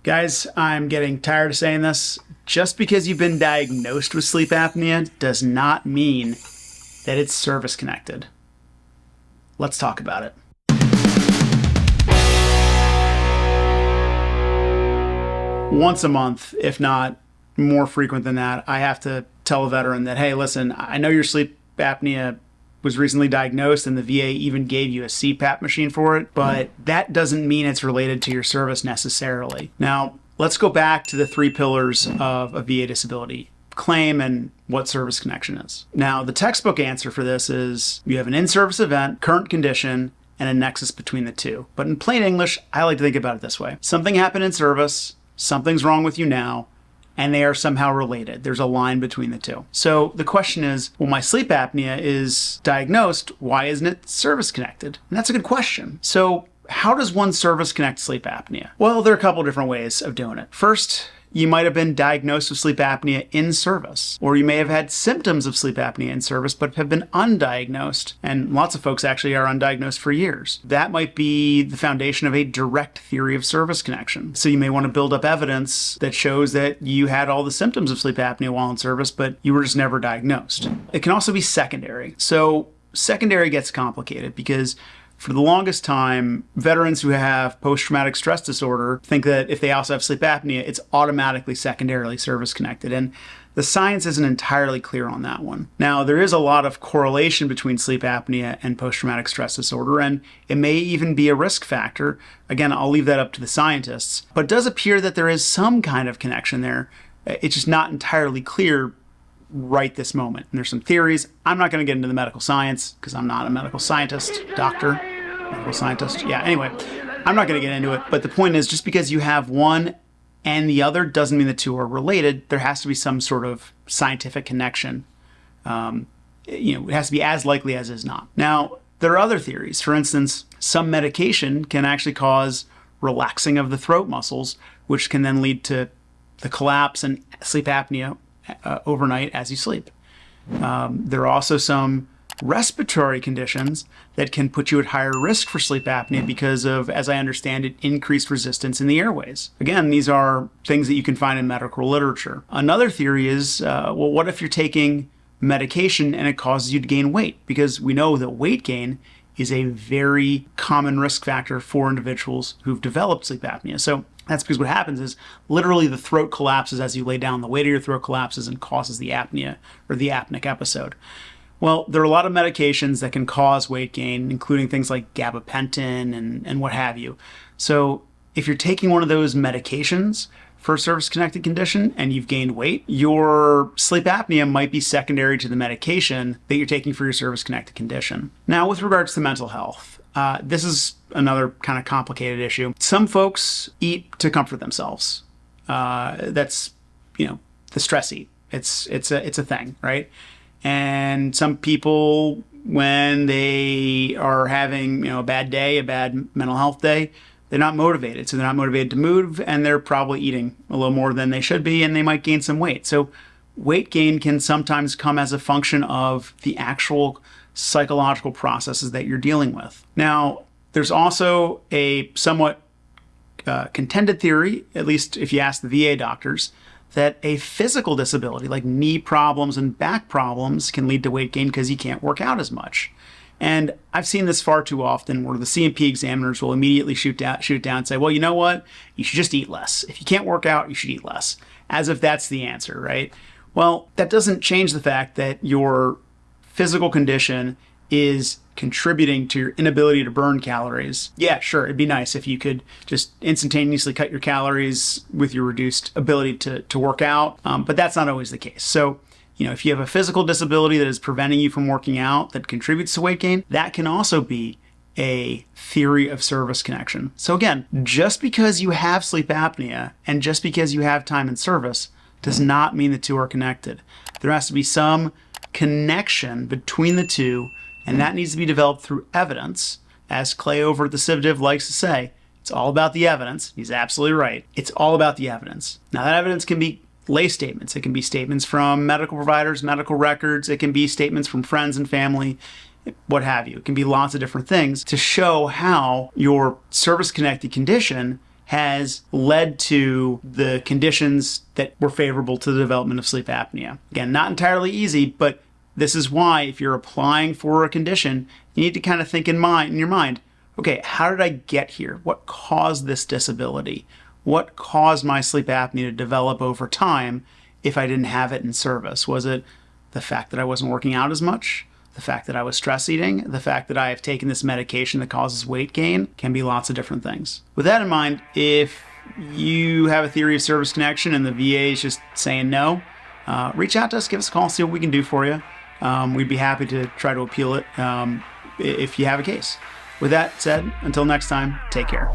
Guys, I'm getting tired of saying this. Just because you've been diagnosed with sleep apnea does not mean that it's service connected. Let's talk about it. Once a month, if not more frequent than that, I have to tell a veteran that, hey, listen, I know your sleep apnea was recently diagnosed and the VA even gave you a CPAP machine for it, but that doesn't mean it's related to your service necessarily. Now, let's go back to the three pillars of a VA disability claim and what service connection is. Now, the textbook answer for this is you have an in-service event, current condition, and a nexus between the two. But in plain English, I like to think about it this way. Something happened in service, something's wrong with you now, and they are somehow related. There's a line between the two. So the question is, well, my sleep apnea is diagnosed, why isn't it service connected? And that's a good question. So how does one service connect sleep apnea? Well, there are a couple different ways of doing it. First, you might have been diagnosed with sleep apnea in service, or you may have had symptoms of sleep apnea in service, but have been undiagnosed. And lots of folks actually are undiagnosed for years. That might be the foundation of a direct theory of service connection. So you may want to build up evidence that shows that you had all the symptoms of sleep apnea while in service, but you were just never diagnosed. It can also be secondary. So secondary gets complicated because for the longest time, veterans who have post-traumatic stress disorder think that if they also have sleep apnea, it's automatically secondarily service-connected. And the science isn't entirely clear on that one. Now, there is a lot of correlation between sleep apnea and post-traumatic stress disorder, and it may even be a risk factor. Again, I'll leave that up to the scientists. But it does appear that there is some kind of connection there. It's just not entirely clear right this moment. And there's some theories. I'm not going to get into the medical science because I'm not a medical scientist, medical scientist. Yeah, anyway, I'm not going to get into it. But the point is, just because you have one and the other doesn't mean the two are related. There has to be some sort of scientific connection. It has to be as likely as is not. Now, there are other theories. For instance, some medication can actually cause relaxing of the throat muscles, which can then lead to the collapse and sleep apnea overnight as you sleep. There are also some respiratory conditions that can put you at higher risk for sleep apnea because of, as I understand it, increased resistance in the airways. Again, these are things that you can find in medical literature. Another theory is, well, what if you're taking medication and it causes you to gain weight? Because we know that weight gain is a very common risk factor for individuals who've developed sleep apnea. So that's because what happens is literally the throat collapses as you lay down. The weight of your throat collapses and causes the apnea or the apneic episode. Well, there are a lot of medications that can cause weight gain, including things like gabapentin and what have you. So if you're taking one of those medications for a service-connected condition and you've gained weight, your sleep apnea might be secondary to the medication that you're taking for your service-connected condition. Now, with regards to mental health, this is another kind of complicated issue. Some folks eat to comfort themselves. That's, the stress eat. It's a thing, right? And some people, when they are having, a bad day, a bad mental health day, they're not motivated. So they're not motivated to move, and they're probably eating a little more than they should be, and they might gain some weight. So weight gain can sometimes come as a function of the actual psychological processes that you're dealing with. Now, there's also a somewhat contended theory, at least if you ask the VA doctors, that a physical disability like knee problems and back problems can lead to weight gain because you can't work out as much. And I've seen this far too often where the C&P examiners will immediately shoot down and say, well, you know what? You should just eat less. If you can't work out, you should eat less. As if that's the answer, right? Well, that doesn't change the fact that your physical condition is contributing to your inability to burn calories. Yeah, sure, it'd be nice if you could just instantaneously cut your calories with your reduced ability to work out, but that's not always the case. So, if you have a physical disability that is preventing you from working out that contributes to weight gain, that can also be a theory of service connection. So again, just because you have sleep apnea and just because you have time in service does not mean the two are connected. There has to be some connection between the two, and that needs to be developed through evidence. As Clay over at the CivDiv likes to say, it's all about the evidence. He's absolutely right. It's all about the evidence. Now, that evidence can be lay statements. It can be statements from medical providers, medical records. It can be statements from friends and family, what have you. It can be lots of different things to show how your service-connected condition has led to the conditions that were favorable to the development of sleep apnea. Again, not entirely easy, but this is why if you're applying for a condition, you need to kind of think in your mind, okay, how did I get here? What caused this disability? What caused my sleep apnea to develop over time if I didn't have it in service? Was it the fact that I wasn't working out as much? The fact that I was stress eating? The fact that I have taken this medication that causes weight gain? Can be lots of different things. With that in mind, if you have a theory of service connection and the VA is just saying no, reach out to us, give us a call, see what we can do for you. We'd be happy to try to appeal it if you have a case. With that said, until next time, take care.